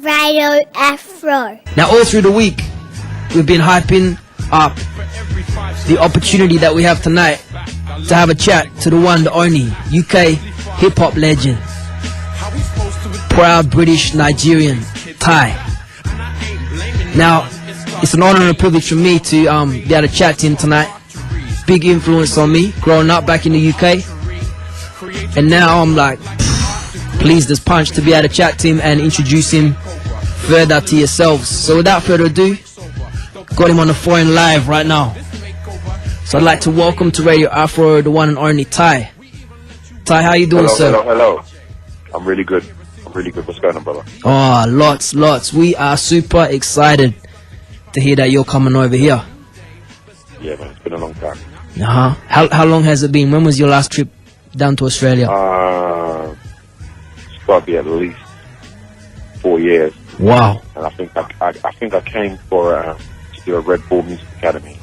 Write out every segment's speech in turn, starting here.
Radio AFRO. Now, all through the week, we've been hyping up the opportunity that we have tonight to have a chat to the one, the only UK hip-hop legend, proud British Nigerian, Ty. Now, it's an honor and a privilege for me to be able to chat to him tonight. Big influence on me, growing up back in the UK. And now I'm like, pleased as punch to be able to chat to him and introduce him further to yourselves. So without further ado, got him on the phone live right now. So I'd like to welcome to Radio AFRO the one and only Ty. Ty, how you doing, sir? Hello. I'm really good. What's going on, brother? Oh, lots. We are super excited to hear that you're coming over here. Yeah, man, it's been a long time. How long has it been? When was your last trip down to Australia? It's got to be at least 4 years. Wow. And I think I came for to do a Red Bull Music Academy.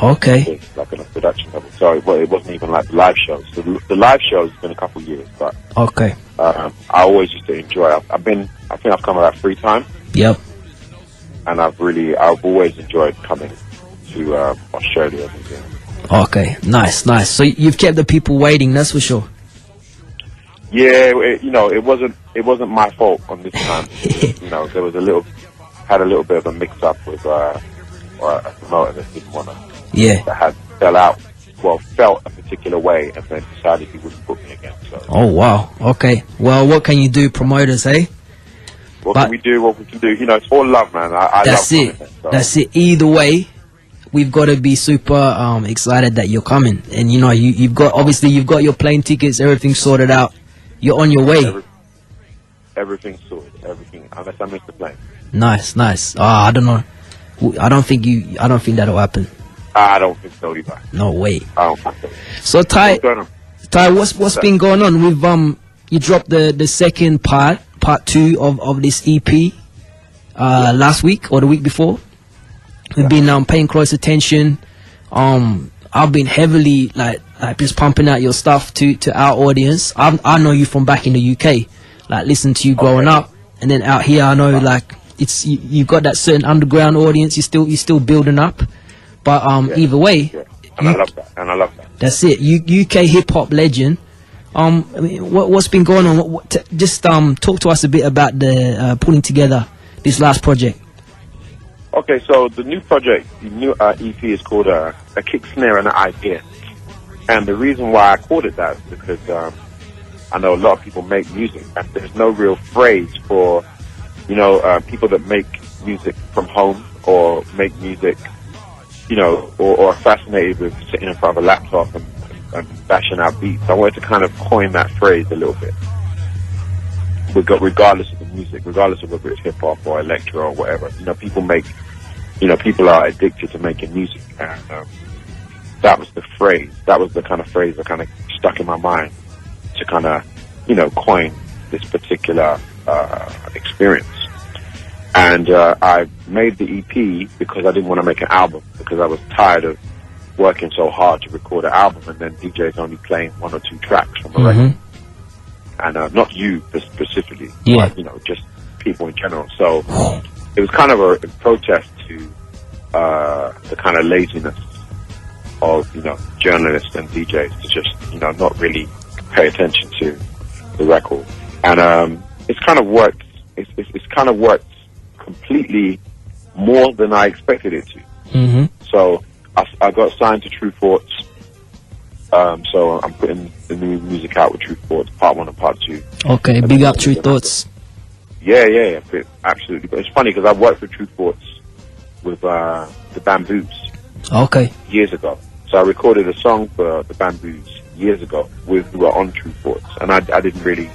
Okay. Like on a production level. So it wasn't even like the live shows. The live shows has been a couple of years, but okay. I always used to enjoy it. I think I've come about 3 times. Yep. And I've always enjoyed coming to Australia and New Zealand. Okay, nice. So you've kept the people waiting, that's for sure. Yeah, it wasn't my fault on this time. There was had a little bit of a mix up with a promoter that didn't want to. Yeah. That had felt a particular way, and then decided he wouldn't book me again. So. Oh wow. Okay. Well, what can you do, promoters, eh? What can we do? It's all love, man. I that's love it. Coming, so. That's it. Either way, we've got to be super excited that you're coming, and you've got your plane tickets, everything sorted out. You're on your way. Everything's sorted. Everything, unless I miss the plane. Nice. I don't know. I don't think that'll happen. I don't think so either. No way. I don't think so. So Ty, what's been going on? We've you dropped the second part 2 of this EP last week or the week before. We've been paying close attention. I've been heavily like just pumping out your stuff to our audience. I know you from back in the UK, like listen to you growing up, and then out here I know like it's you've got that certain underground audience. You're still building up, but either way, and I love that. That's it. UK hip hop legend. I mean, what's been going on? Just talk to us a bit about the putting together this last project. Okay, so the new project, the new EP is called a Kick, Snare and an Idea. And the reason why I called it that is because I know a lot of people make music, and there's no real phrase for, people that make music from home or make music, or are fascinated with sitting in front of a laptop and bashing out beats. I wanted to kind of coin that phrase a little bit. Regardless of the music, regardless of whether it's hip hop or electro or whatever, people are addicted to making music, and that was the phrase. That was the kind of phrase that kind of stuck in my mind to kind of, coin this particular experience. And I made the EP because I didn't want to make an album, because I was tired of working so hard to record an album and then DJs only playing 1 or 2 tracks from a record. And not you specifically, but, just people in general. So it was kind of a protest to the kind of laziness of, journalists and DJs to just, not really pay attention to the record. And it's kind of worked. It's kind of worked completely more than I expected it to. So I got signed to True Thoughts. So I'm putting the new music out with True Thoughts, part 1 and part 2. Okay, and big up True Thoughts. Yeah, absolutely. But it's funny because I worked with True Thoughts with the Bamboos. Okay. Years ago. So I recorded a song for the Bamboos years ago who were on True Thoughts, and I didn't really,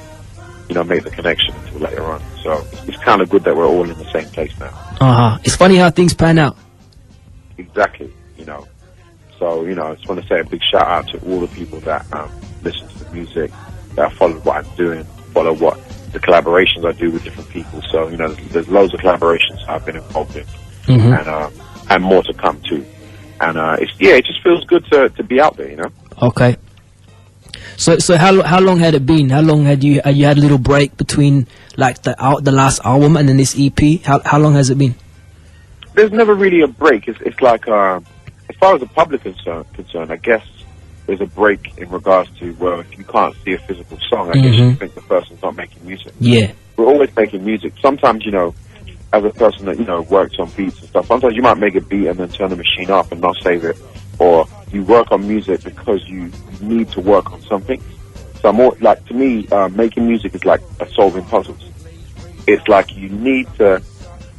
make the connection until later on. So it's kind of good that we're all in the same place now. It's funny how things pan out. Exactly. So, I just want to say a big shout out to all the people that listen to the music, that follow what I'm doing, follow what the collaborations I do with different people. So, there's loads of collaborations I've been involved in, and more to come too. And it just feels good to be out there, Okay. So how long had it been? How long had you had a little break between like the last album and then this EP? How long has it been? There's never really a break. It's like as far as the public is concerned, I guess there's a break in regards to, well, if you can't see a physical song, I guess you think the person's not making music. Yeah. We're always making music. Sometimes, you know, as a person that, you know, works on beats and stuff, sometimes you might make a beat and then turn the machine off and not save it. Or you work on music because you need to work on something. So more like, to me, making music is like solving puzzles. It's like you need to,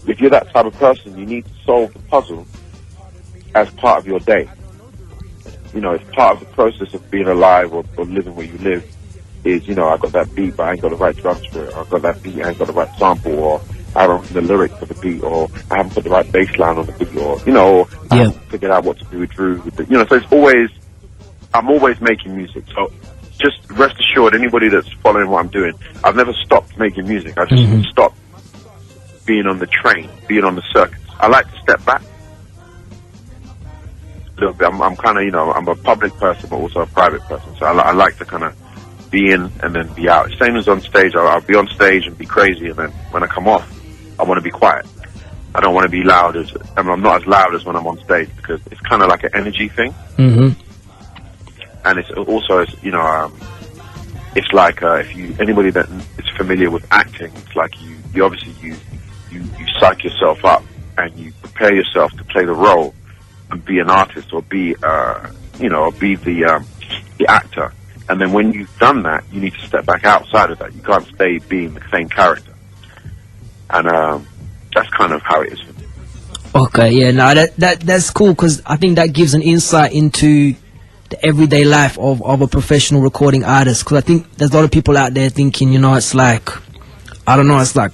if you're that type of person, you need to solve the puzzle as part of your day. You know, it's part of the process of being alive or living where you live is, you know, I got that beat, but I ain't got the right drums for it. Or I got that beat, I ain't got the right sample, or I haven't written the lyric for the beat, or I haven't put the right bass line on the beat, or, you know, or I haven't figured out what to do with Drew. You know, so it's always, I'm always making music. So just rest assured, anybody that's following what I'm doing, I've never stopped making music. I just stopped being on the train, being on the circuits. I like to step back a little bit. I'm kind of, you know, I'm a public person, but also a private person. So I like to kind of be in and then be out. Same as on stage. I'll be on stage and be crazy, and then when I come off, I want to be quiet. I don't want to be loud I'm not as loud as when I'm on stage, because it's kind of like an energy thing. And it's also, you know, it's like if anybody that is familiar with acting, it's like you obviously you psych yourself up and you prepare yourself to play the role and be an artist, or be you know, or be the actor. And then when you've done that, you need to step back outside of that. You can't stay being the same character. And that's kind of how it is for me. Okay, yeah, no, that's cool, because I think that gives an insight into the everyday life of a professional recording artist. Because I think there's a lot of people out there thinking, you know, it's like, I don't know, it's like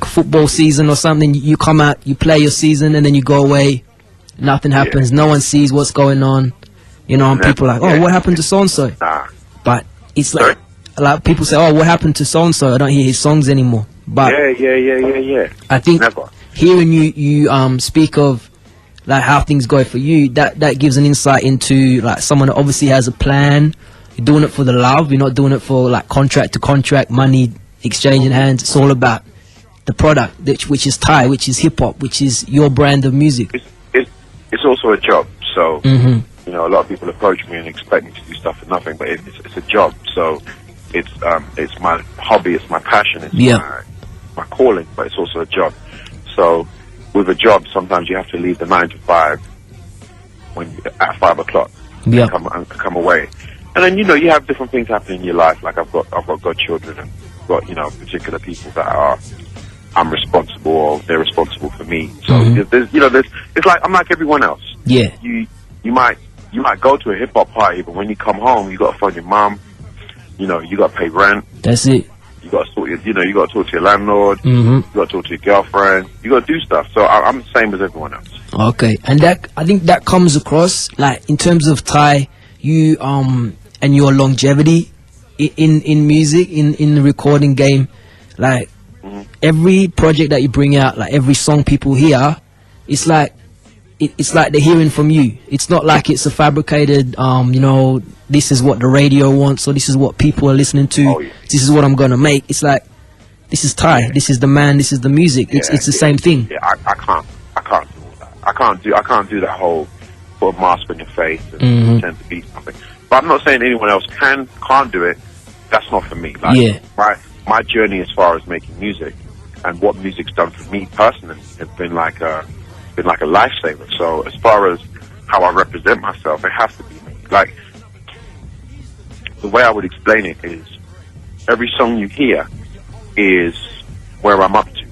football season or something. You come out, you play your season, and then you go away. Nothing happens. No one sees what's going on. You know, and people are like, oh, what happened to so-and-so? Nah. But it's like people say, oh, what happened to so-and-so? I don't hear his songs anymore. But yeah. I think hearing you speak of like how things go for you, that gives an insight into like someone that obviously has a plan. You're doing it for the love. You're not doing it for like contract to contract, money exchanging hands. It's all about the product, which is Thai, which is hip hop, which is your brand of music. It's also a job. So you know, a lot of people approach me and expect me to do stuff for nothing, but it's a job. So it's my hobby, it's my passion, it's my calling, but it's also a job. So with a job, sometimes you have to leave the 9 to 5 at 5 o'clock. And come away. And then, you know, you have different things happening in your life. Like I've got godchildren, and got, you know, particular people that I'm responsible, or they're responsible for me. So there's, you know, it's like, I'm like everyone else. Yeah. You might go to a hip hop party, but when you come home, you got to phone your mom. You know, you got to pay rent. That's it. You got to you got to talk to your landlord. You got to talk to your girlfriend. You got to do stuff. So I'm the same as everyone else. Okay, and I think that comes across, like, in terms of Thai, you and your longevity in music, in the recording game. Like every project that you bring out, like every song people hear, it's like they're hearing from you. It's not like it's a fabricated, you know, this is what the radio wants, or this is what people are listening to. This is what I'm gonna make. It's like, this is Thai. This is the man. This is the music. It's the same thing. Yeah, I can't do all that. I can't do that whole put a mask on your face and pretend to be something. But I'm not saying anyone else can't do it. That's not for me. Like, my journey as far as making music and what music's done for me personally has been like a lifesaver. So as far as how I represent myself, it has to be me. Like, the way I would explain it is, every song you hear is where I'm up to.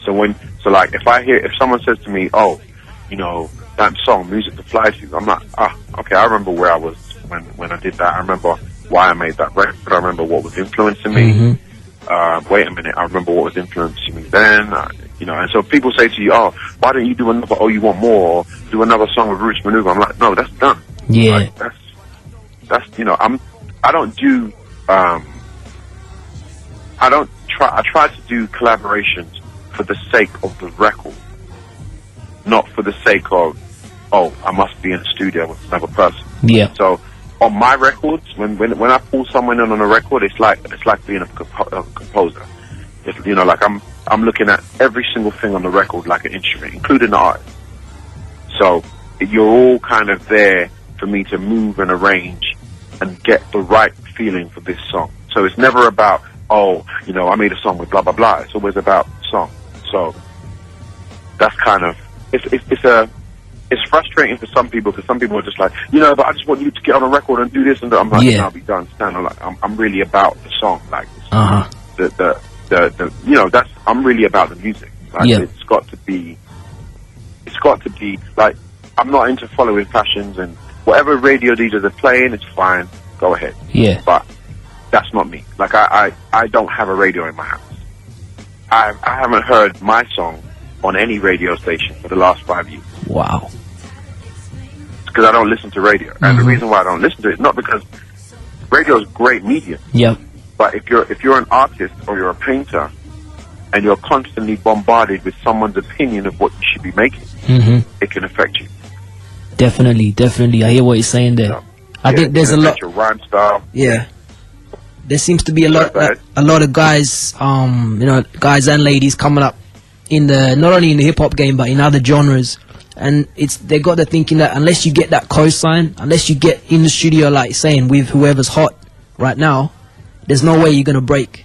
So like, if someone says to me, oh, you know, that song, Music to Fly To, I'm like, okay, I remember where I was when I did that. I remember why I made that record. I remember what was influencing me. Wait a minute, I remember what was influencing me then. You know, and so people say to you, oh, why don't you do another Oh You Want More, or do another song with Roots Maneuver? I'm like, no, that's done. Yeah. Like, that's, you know, I try to do collaborations for the sake of the record, not for the sake of, oh, I must be in a studio with another person. Yeah. So on my records, when I pull someone in on a record, it's like being a composer. It's, you know, like I'm looking at every single thing on the record like an instrument, including the artist. So you're all kind of there for me to move and arrange and get the right feeling for this song. So it's never about, oh, you know, I made a song with blah blah blah. It's always about song. So that's kind of it's frustrating for some people, because some people are just like, you know, but I just want you to get on a record and do this and that. I'm like, no, be done, stand. I'm really about the song, like the you know, I'm really about the music. Like it's got to be like, I'm not into following fashions, and whatever radio DJs are playing, it's fine, go ahead. Yeah. But that's not me. Like I don't have a radio in my house. I haven't heard my song on any radio station for the last 5 years. Wow. Because I don't listen to radio. And the reason why I don't listen to it is not because radio is a great medium. Yep. But if you're an artist or you're a painter and you're constantly bombarded with someone's opinion of what you should be making, it can affect you. Definitely. I hear what you're saying there. I think there's a lot. Your rhyme style. Yeah. There seems to be a lot of guys, you know, guys and ladies coming up in the, not only in the hip hop game but in other genres, and they got the thinking that unless you get that cosign, unless you get in the studio, like saying, with whoever's hot right now, there's no way you're gonna break.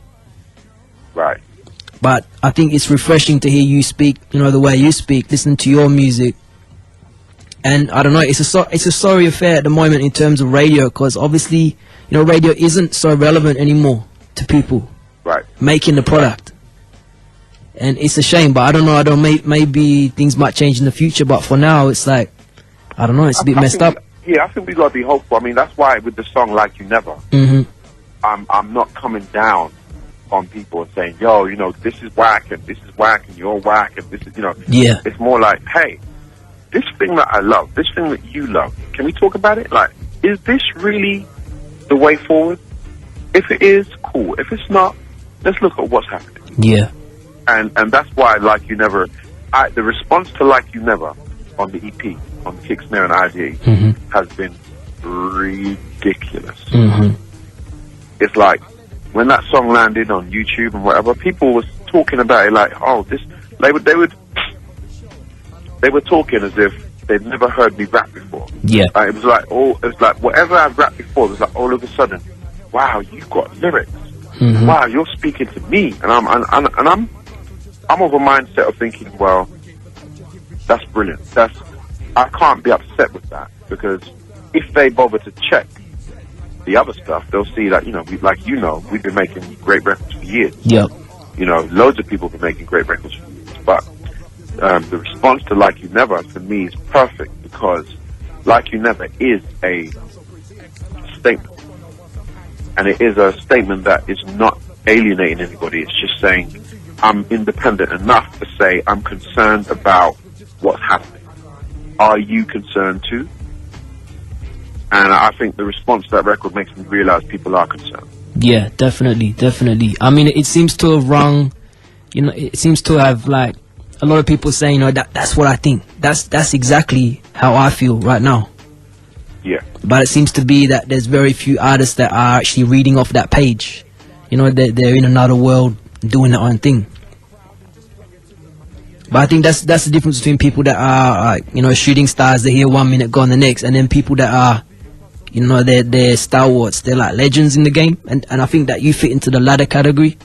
Right. But I think it's refreshing to hear you speak, you know, the way you speak, listen to your music. And I don't know, it's a sorry affair at the moment in terms of radio, because obviously, you know, radio isn't so relevant anymore to people making the product. And it's a shame, but I don't know, maybe things might change in the future, but for now it's like, I don't know, it's a bit messed up. Yeah, I think we gotta be hopeful. I mean, that's why with the song Like You Never, I'm not coming down on people and saying, yo, you know, this is whack and this is whack and you're whack and this is, you know. Yeah. It's more like, hey, this thing that I love, this thing that you love, can we talk about it? Like, is this really the way forward? If it is, cool. If it's not, let's look at what's happening. Yeah. And that's why Like You Never, the response to Like You Never on the EP, on the kick, snare and IDA, has been ridiculous. It's like, when that song landed on YouTube and whatever, people was talking about it like, oh, this, they were talking as if they'd never heard me rap before. Yeah. It was like whatever I've rapped before, it was like all of a sudden, wow, you've got lyrics. Wow, you're speaking to me. And I'm of a mindset of thinking, well, that's brilliant. I can't be upset with that, because if they bother to check the other stuff, they'll see that, you know, we've been making great records for years. Yep. You know, loads of people have been making great records for years. But the response to Like You Never, for me, is perfect, because Like You Never is a statement. And it is a statement that is not alienating anybody. It's just saying, I'm independent enough to say I'm concerned about what's happening. Are you concerned too? And I think the response to that record makes me realize people are concerned. Yeah, definitely. I mean, it seems to have rung, you know, it seems to have, like, a lot of people saying, you know, that's what I think. That's exactly how I feel right now. Yeah. But it seems to be that there's very few artists that are actually reading off that page. You know, they're in another world doing their own thing. But I think that's the difference between people that are, you know, shooting stars. They hear 1 minute, gone the next, and then people that are, you know, they're stalwarts. They're like legends in the game, and I think that you fit into the latter category.